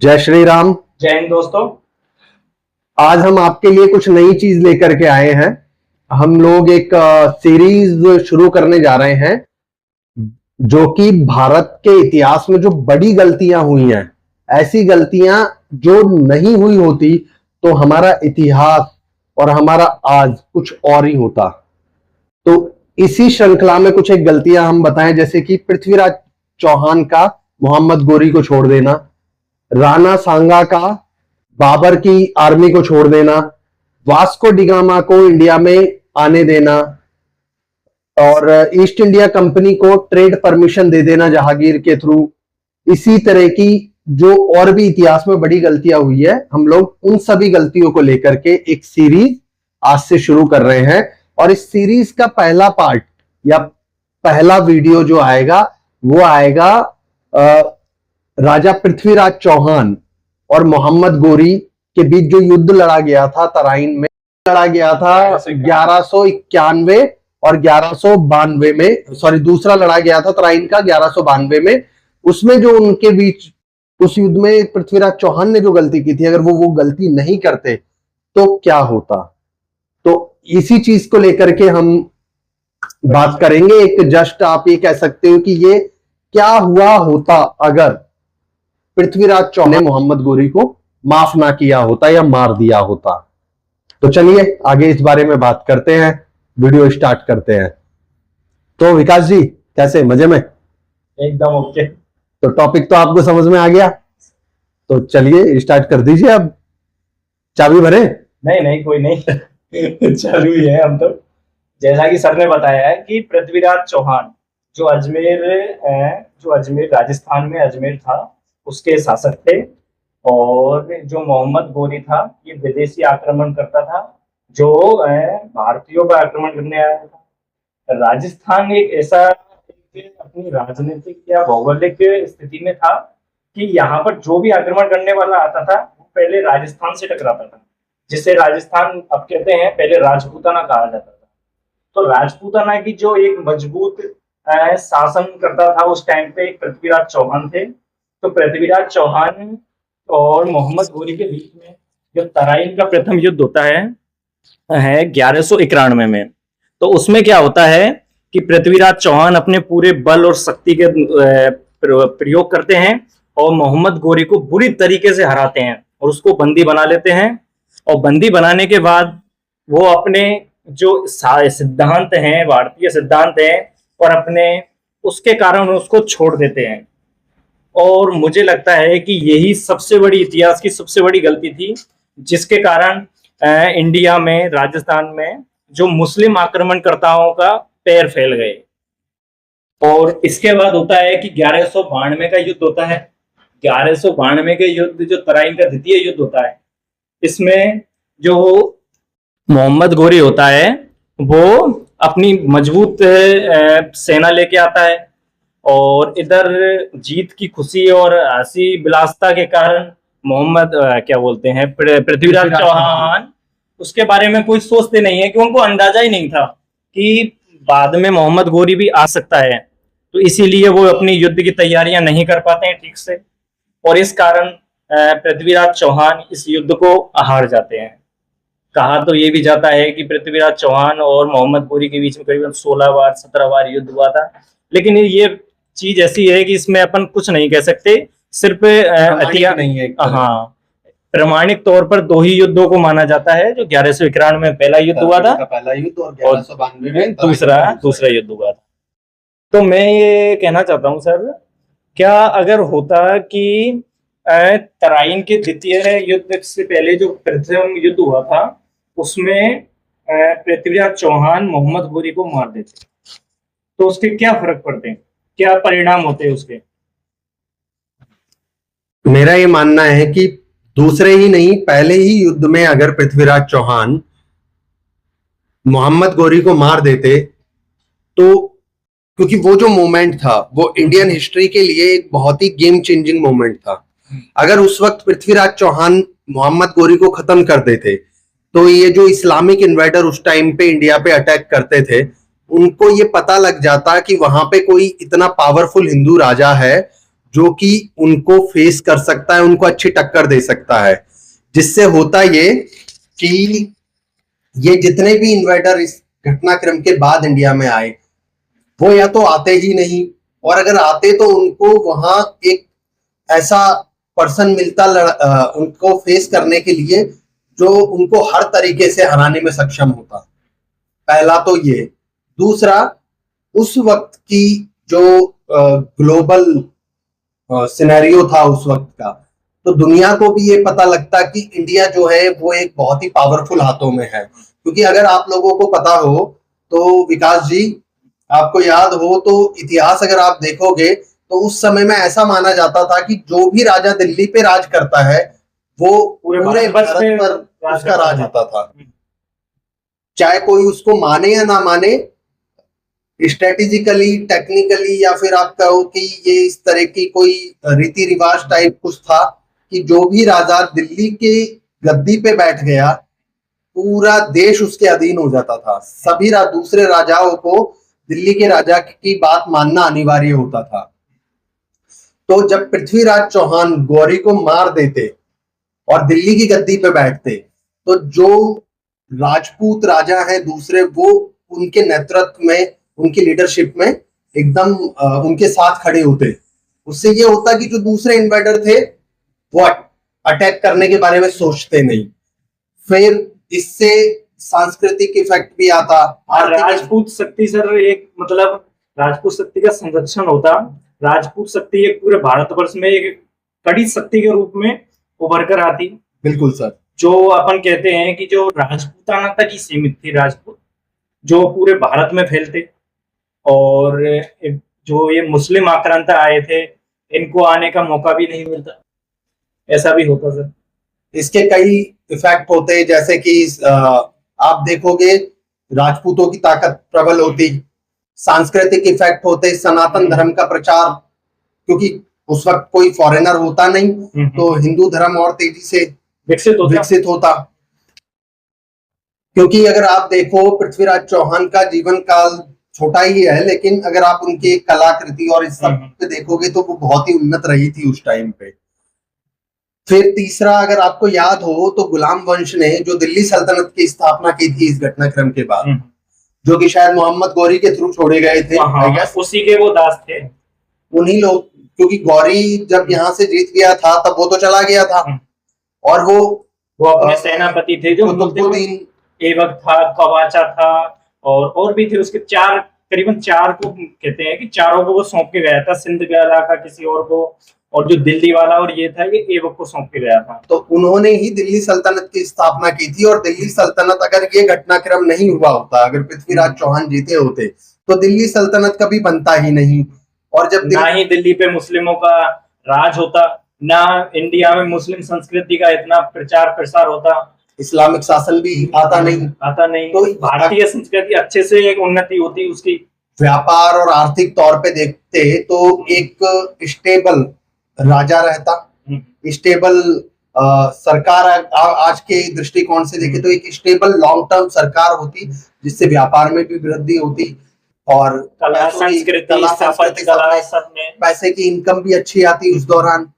जय श्री राम। जय हिंद दोस्तों। आज हम आपके लिए कुछ नई चीज लेकर के आए हैं। हम लोग एक सीरीज शुरू करने जा रहे हैं जो कि भारत के इतिहास में जो बड़ी गलतियां हुई हैं, ऐसी गलतियां जो नहीं हुई होती तो हमारा इतिहास और हमारा आज कुछ और ही होता। तो इसी श्रृंखला में कुछ एक गलतियां हम बताएं, जैसे कि पृथ्वीराज चौहान का मोहम्मद गोरी को छोड़ देना, राणा सांगा का बाबर की आर्मी को छोड़ देना, वास्को डिगामा को इंडिया में आने देना और ईस्ट इंडिया कंपनी को ट्रेड परमिशन दे देना जहांगीर के थ्रू। इसी तरह की जो और भी इतिहास में बड़ी गलतियां हुई है, हम लोग उन सभी गलतियों को लेकर के एक सीरीज आज से शुरू कर रहे हैं। और इस सीरीज का पहला पार्ट या पहला वीडियो जो आएगा वो आएगा राजा पृथ्वीराज चौहान और मोहम्मद गोरी के बीच जो युद्ध लड़ा गया था तराइन में, लड़ा गया था 1191 और 1192 में। सॉरी, दूसरा लड़ा गया था तराइन का 1192 में। उसमें जो उनके बीच उस युद्ध में पृथ्वीराज चौहान ने जो गलती की थी, अगर वो गलती नहीं करते तो क्या होता। तो इसी चीज को लेकर के हम बात करेंगे। एक जस्ट आप ये कह सकते हो कि ये क्या हुआ होता अगर पृथ्वीराज चौहान ने मोहम्मद गोरी को माफ ना किया होता या मार दिया होता। तो चलिए आगे इस बारे में बात करते हैं, वीडियो स्टार्ट करते हैं। तो विकास जी कैसे, मजे में? एकदम ओके। तो टॉपिक तो आपको समझ में आ गया, तो चलिए स्टार्ट कर दीजिए। अब चाबी भरे? नहीं कोई नहीं चालू ही है हम तो। जैसा कि सर ने बताया है कि पृथ्वीराज चौहान जो अजमेर राजस्थान में अजमेर था उसके शासक थे, और जो मोहम्मद गोरी था ये विदेशी आक्रमण करता था जो भारतीयों पर आक्रमण करने आया था। राजस्थान एक ऐसा अपनी राजनीतिक या भौगोलिक स्थिति में था कि यहाँ पर जो भी आक्रमण करने वाला आता था वो पहले राजस्थान से टकराता था, जिसे राजस्थान अब कहते हैं, पहले राजपूताना कहा जाता था। तो राजपूताना की जो एक मजबूत शासन करता था उस टाइम पे पृथ्वीराज चौहान थे। तो पृथ्वीराज चौहान और मोहम्मद गोरी के बीच में जो तराइन का प्रथम युद्ध होता है 1191 में, तो उसमें क्या होता है कि पृथ्वीराज चौहान अपने पूरे बल और शक्ति के प्रयोग करते हैं और मोहम्मद गोरी को बुरी तरीके से हराते हैं और उसको बंदी बना लेते हैं। और बंदी बनाने के बाद वो अपने जो सिद्धांत हैं, भारतीय सिद्धांत हैं, और अपने उसके कारण उसको छोड़ देते हैं। और मुझे लगता है कि यही सबसे बड़ी इतिहास की सबसे बड़ी गलती थी, जिसके कारण इंडिया में, राजस्थान में जो मुस्लिम आक्रमणकर्ताओं का पैर फैल गए। और इसके बाद होता है कि 1192 का युद्ध होता है। 1192 के युद्ध जो तराइन का द्वितीय युद्ध होता है, इसमें जो मोहम्मद गोरी होता है वो अपनी मजबूत सेना लेके आता है, और इधर जीत की खुशी और हंसी विलासता के कारण पृथ्वीराज चौहान उसके बारे में कोई सोचते नहीं है, कि उनको अंदाजा ही नहीं था कि बाद में मोहम्मद गोरी भी आ सकता है। तो इसीलिए वो अपनी युद्ध की तैयारियां नहीं कर पाते हैं ठीक से, और इस कारण पृथ्वीराज चौहान इस युद्ध को हार जाते हैं। कहा तो ये भी जाता है कि पृथ्वीराज चौहान और मोहम्मद गोरी के बीच में करीबन 16 बार 17 बार युद्ध हुआ था। लेकिन ये चीज ऐसी है कि इसमें अपन कुछ नहीं कह सकते, सिर्फ नहीं है। हाँ, प्रमाणिक तौर पर 2 ही युद्धों को माना जाता है। जो 1191 में पहला युद्ध हुआ था, पहला युद्ध, और 1192 में दूसरा युद्ध हुआ था। तो मैं ये कहना चाहता हूँ सर, क्या अगर होता कि तराइन के द्वितीय युद्ध से पहले जो प्रथम युद्ध हुआ था उसमें पृथ्वीराज चौहान मोहम्मद गोरी को मार देते, तो उसके क्या फर्क पड़ते हैं, क्या परिणाम होते हैं उसके? मेरा ये मानना है कि दूसरे ही नहीं, पहले ही युद्ध में अगर पृथ्वीराज चौहान मोहम्मद गोरी को मार देते, तो क्योंकि वो जो मोमेंट था वो इंडियन हिस्ट्री के लिए एक बहुत ही गेम चेंजिंग मोमेंट था। अगर उस वक्त पृथ्वीराज चौहान मोहम्मद गोरी को खत्म कर देते, तो ये जो इस्लामिक इन्वेडर उस टाइम पे इंडिया पे अटैक करते थे, उनको ये पता लग जाता कि वहां पे कोई इतना पावरफुल हिंदू राजा है जो कि उनको फेस कर सकता है, उनको अच्छी टक्कर दे सकता है। जिससे होता ये कि ये जितने भी इन्वेडर इस घटनाक्रम के बाद इंडिया में आए, वो या तो आते ही नहीं, और अगर आते तो उनको वहां एक ऐसा पर्सन मिलता उनको फेस करने के लिए जो उनको हर तरीके से हराने में सक्षम होता। पहला तो ये। दूसरा, उस वक्त की जो ग्लोबल सिनेरियो था उस वक्त का, तो दुनिया को भी ये पता लगता कि इंडिया जो है वो एक बहुत ही पावरफुल हाथों में है। क्योंकि अगर आप लोगों को पता हो तो विकास जी, आपको याद हो तो इतिहास अगर आप देखोगे तो उस समय में ऐसा माना जाता था कि जो भी राजा दिल्ली पे राज करता है वो पूरे भारत पर उसका राज होता था। चाहे कोई उसको माने या ना माने, स्ट्रेटेजिकली, टेक्निकली, या फिर आप कहो कि ये इस तरह की कोई रीति रिवाज टाइप कुछ था कि जो भी राजा दिल्ली के गद्दी पे बैठ गया, पूरा देश उसके अधीन हो जाता था। सभी दूसरे राजाओं को दिल्ली के राजा की बात मानना अनिवार्य होता था। तो जब पृथ्वीराज चौहान गौरी को मार देते और दिल्ली की गद्दी पे बैठते, तो जो राजपूत राजा हैं दूसरे, वो उनके नेतृत्व में, उनकी लीडरशिप में एकदम उनके साथ खड़े होते। उससे ये होता कि जो दूसरे इन्वेडर थे वो अटैक करने के बारे में सोचते नहीं। फिर इससे सांस्कृतिक इफेक्ट भी आता। राजपूत शक्ति सर एक मतलब राजपूत शक्ति का संरक्षण होता। राजपूत शक्ति एक पूरे भारतवर्ष में एक कड़ी शक्ति के रूप में उभर कर आती। बिल्कुल सर। जो अपन कहते हैं कि जो राजपूताना तक ही सीमित थी, राजपूत जो पूरे भारत में फैलते, और जो ये मुस्लिम आक्रांता आए थे इनको आने का मौका भी नहीं मिलता, ऐसा भी होता सर। इसके कई इफेक्ट होते, जैसे कि आप देखोगे राजपूतों की ताकत प्रबल होती। सांस्कृतिक इफेक्ट होते, सनातन धर्म का प्रचार, क्योंकि उस वक्त कोई फॉरेनर होता नहीं, तो हिंदू धर्म और तेजी से विकसित होता। क्योंकि अगर आप देखो पृथ्वीराज चौहान का जीवन काल छोटा ही है, लेकिन अगर आप उनकी कलाकृति और इस सब पे देखोगे तो वो बहुत ही उन्नत रही थी उस टाइम पे। फिर तीसरा, अगर आपको याद हो तो गुलाम वंश ने जो दिल्ली सल्तनत की स्थापना की थी इस घटनाक्रम के बाद, जो कि शायद मोहम्मद गौरी के थ्रू छोड़े गए थे, उसी के वो दास थे। उन्हीं लोग, क्योंकि गौरी जब यहाँ से जीत गया था तब वो तो चला गया था, और वो अपने सेनापति थे जो कुतुबुद्दीन ऐबक था, कवाचा था, और भी थे उसके चार, करीबन चार को कहते हैं कि चारों को वो सौंप के गया था। सिंध के इलाका किसी और को, और जो दिल्ली वाला और ये था ये ऐबक को सौंप के गया था। तो उन्होंने ही दिल्ली सल्तनत की स्थापना की थी। और दिल्ली सल्तनत, अगर ये घटनाक्रम नहीं हुआ होता, अगर पृथ्वीराज चौहान जीते होते, तो दिल्ली सल्तनत कभी बनता ही नहीं। और जब ना ही दिल्ली पे मुस्लिमों का राज होता, ना इंडिया में मुस्लिम संस्कृति का इतना प्रचार प्रसार होता, इस्लामिक शासन भी आता नहीं। तो भारतीय संस्कृति अच्छे से एक उन्नति होती उसकी। व्यापार और आर्थिक तौर पे देखते तो एक स्टेबल राजा रहता, स्टेबल सरकार, आज के दृष्टिकोण से देखे तो एक स्टेबल लॉन्ग टर्म सरकार होती, जिससे व्यापार में भी वृद्धि होती और कला संस्कृति पैसे की इनकम भी अच्छी आती उस दौरान।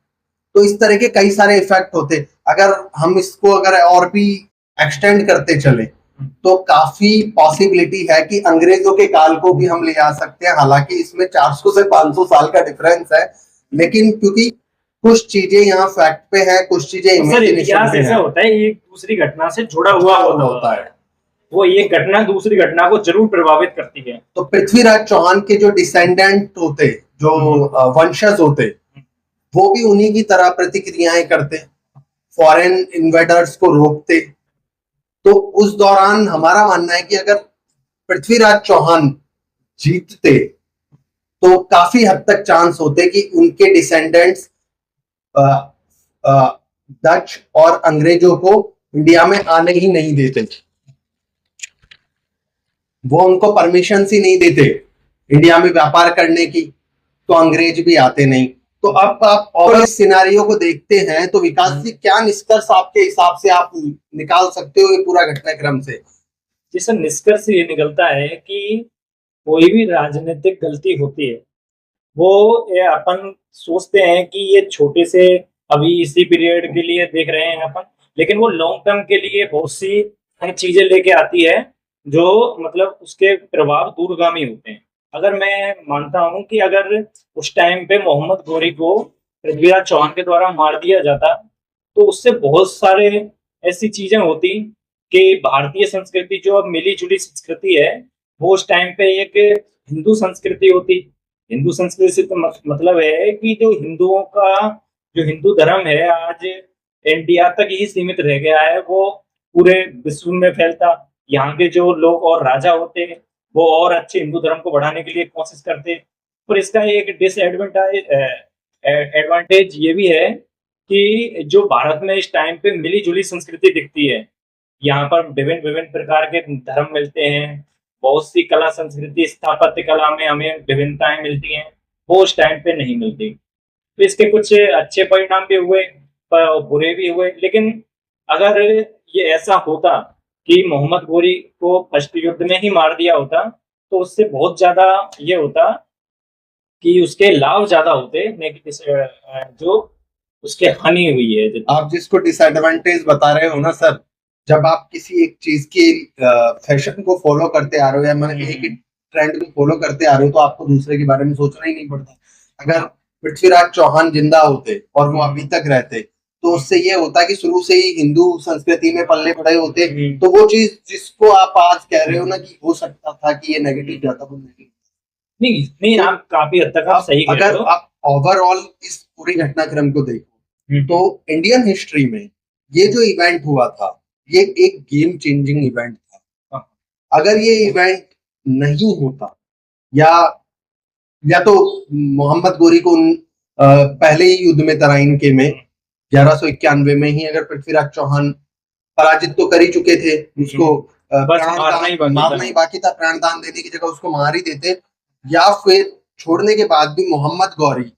तो इस तरह के कई सारे इफेक्ट होते। अगर हम इसको अगर और भी एक्सटेंड करते चले तो काफी पॉसिबिलिटी है कि अंग्रेजों के काल को भी हम ले आ सकते हैं। हालांकि इसमें 400 से 500 साल का डिफरेंस है, लेकिन क्योंकि कुछ चीजें यहाँ फैक्ट पे है, कुछ चीजें इमेजिनेशन पे है। होता है एक दूसरी घटना से जुड़ा हुआ होता है, वो एक घटना दूसरी घटना को जरूर प्रभावित करती है। तो पृथ्वीराज चौहान के जो डिसेंडेंट होते, जो वंशज होते, वो भी उन्हीं की तरह प्रतिक्रियाएं करते, फॉरेन इन्वेडर्स को रोकते। तो उस दौरान हमारा मानना है कि अगर पृथ्वीराज चौहान जीतते तो काफी हद तक चांस होते कि उनके डिसेंडेंट्स डच और अंग्रेजों को इंडिया में आने ही नहीं देते। वो उनको परमिशन ही नहीं देते इंडिया में व्यापार करने की, तो अंग्रेज भी आते नहीं। तो अब आप और इस सिनारियो को देखते हैं तो विकास जी, क्या निष्कर्ष आपके हिसाब से आप निकाल सकते हो ये पूरा घटनाक्रम से? जिससे निष्कर्ष ये निकलता है कि कोई भी राजनीतिक गलती होती है ये अपन सोचते हैं कि ये छोटे से अभी इसी पीरियड के लिए देख रहे हैं अपन, लेकिन वो लॉन्ग टर्म के लिए बहुत सी चीजें लेके आती है जो मतलब उसके प्रभाव दूरगामी होते हैं। अगर मैं मानता हूं कि अगर उस टाइम पे मोहम्मद गौरी को पृथ्वीराज चौहान के द्वारा मार दिया जाता तो उससे बहुत सारे ऐसी चीजें होती कि भारतीय संस्कृति जो अब मिली जुली संस्कृति है वो उस टाइम पे एक हिंदू संस्कृति होती। हिंदू संस्कृति से तो मतलब है कि जो हिंदुओं का जो हिंदू धर्म है आज इंडिया तक ही सीमित रह गया है, वो पूरे विश्व में फैलता। यहाँ के जो लोग और राजा होते वो और अच्छे हिंदू धर्म को बढ़ाने के लिए कोशिश करते। पर इसका एक एडवांटेज ये भी है कि जो भारत में इस टाइम पे मिली जुली संस्कृति दिखती है, यहाँ पर विभिन्न विभिन्न प्रकार के धर्म मिलते हैं, बहुत सी कला संस्कृति स्थापत्य कला में हमें विभिन्नताएं मिलती हैं, वो उस टाइम पे नहीं मिलती। तो इसके कुछ अच्छे परिणाम भी हुए पर बुरे भी हुए। लेकिन अगर ये ऐसा होता कि मोहम्मद गौरी को फर्स्ट युद्ध में ही मार दिया होता तो उससे बहुत ज्यादा ये होता कि उसके लाभ ज्यादा होते जो उसके हानि हुई है। आप जिसको डिसएडवांटेज बता रहे हो ना सर, जब आप किसी एक चीज की फैशन को फॉलो करते आ रहे हो या मतलब एक ट्रेंड को फॉलो करते आ रहे हो तो आपको दूसरे के बारे में सोचना ही नहीं पड़ता। अगर पृथ्वीराज चौहान जिंदा होते और वो अभी तक रहते तो उससे ये होता कि शुरू से ही हिंदू संस्कृति में पल्ले पड़े होते, तो वो चीज जिसको आप आज कह रहे हो ना कि हो सकता था कि ये नेगेटिव जाता, वो नेगेटिव नहीं, आप काफी हद तक आप सही कह रहे हो। अगर आप ओवरऑल इस पूरी घटनाक्रम को देखो तो इंडियन हिस्ट्री में ये जो इवेंट हुआ था ये एक गेम चेंजिंग इवेंट था। अगर ये इवेंट नहीं होता या तो मोहम्मद गौरी को पहले ही युद्ध में तराइन के में 1191 में ही अगर पृथ्वीराज चौहान पराजित तो कर ही चुके थे, उसको मारना ही बाकी था, प्राणदान देने की जगह उसको मार ही देते, या फिर छोड़ने के बाद भी मोहम्मद गौरी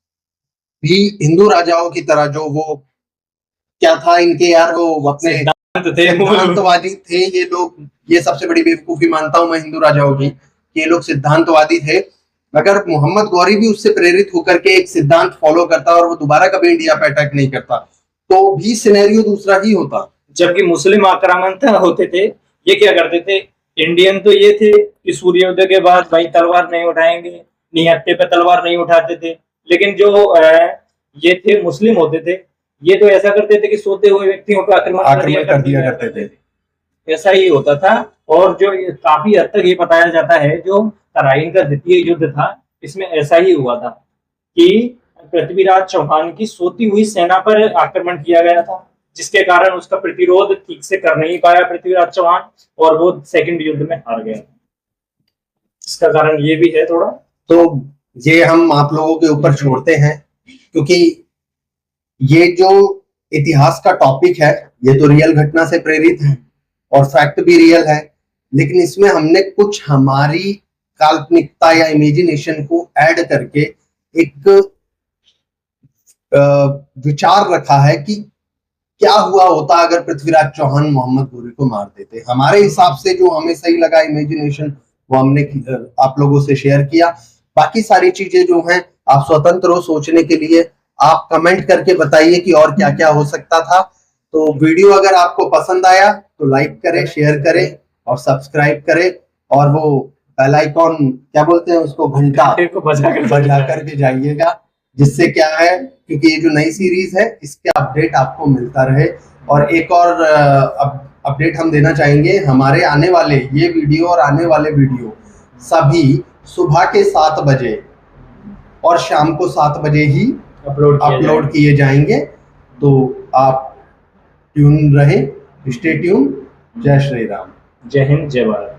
भी हिंदू राजाओं की तरह जो वो क्या था इनके यार वो अपने सिद्धांतवादी थे ये लोग, ये सबसे बड़ी बेवकूफी मानता हूं मैं हिंदू राजाओं की, ये लोग सिद्धांतवादी थे। अगर मोहम्मद गौरी भी उससे प्रेरित होकर के एक सिद्धांत फॉलो करता और वो दोबारा कभी इंडिया पे अटैक नहीं करता तो भी सिनेरियो दूसरा ही होता। जबकि मुस्लिम आक्रामण होते थे, ये क्या करते थे, इंडियन तो ये थे कि सूर्योदय के बाद भाई तलवार नहीं उठाएंगे, निहत्थे पे तलवार नहीं उठाते थे। लेकिन जो ये थे मुस्लिम होते थे, ये तो ऐसा करते थे कि सोते हुए व्यक्तियों पर आक्रमण कर दिया करते थे। ऐसा ही होता था। और जो काफी हद तक ये बताया जाता है जो तराइन का द्वितीय युद्ध था इसमें ऐसा ही हुआ था कि पृथ्वीराज चौहान की सोती हुई सेना पर आक्रमण किया गया था, जिसके कारण उसका प्रतिरोध ठीक से कर नहीं पाया पृथ्वीराज चौहान और वो सेकंड युद्ध में हार गया। इसका कारण ये भी है थोड़ा, तो ये हम आप लोगों के ऊपर छोड़ते हैं क्योंकि ये जो इतिहास का टॉपिक है ये तो रियल घटना से प्रेरित है और फैक्ट भी रियल है, लेकिन इसमें हमने कुछ हमारी काल्पनिकता या इमेजिनेशन को ऐड करके एक विचार रखा है कि क्या हुआ होता अगर पृथ्वीराज चौहान मोहम्मद गौरी को मार देते। हमारे हिसाब से जो हमें सही लगा इमेजिनेशन वो हमने आप लोगों से शेयर किया। बाकी सारी चीजें जो हैं आप स्वतंत्र हो सोचने के लिए, आप कमेंट करके बताइए कि और क्या क्या हो सकता था। तो वीडियो अगर आपको पसंद आया तो लाइक करें, शेयर करें और सब्सक्राइब करें और वो बेल आइकॉन क्या बोलते हैं उसको, घंटा को बजा करके जाइएगा, जिससे क्या है क्योंकि ये जो नई सीरीज है इसके अपडेट आपको मिलता रहे। और एक और अपडेट हम देना चाहेंगे, हमारे आने वाले ये वीडियो और आने वाले वीडियो सभी सुबह के 7 बजे और शाम को 7 बजे ही अपलोड किए जाएंगे। तो आप ट्यून रहें, स्टे ट्यून। जय श्री राम, जय हिंद, जय भारत।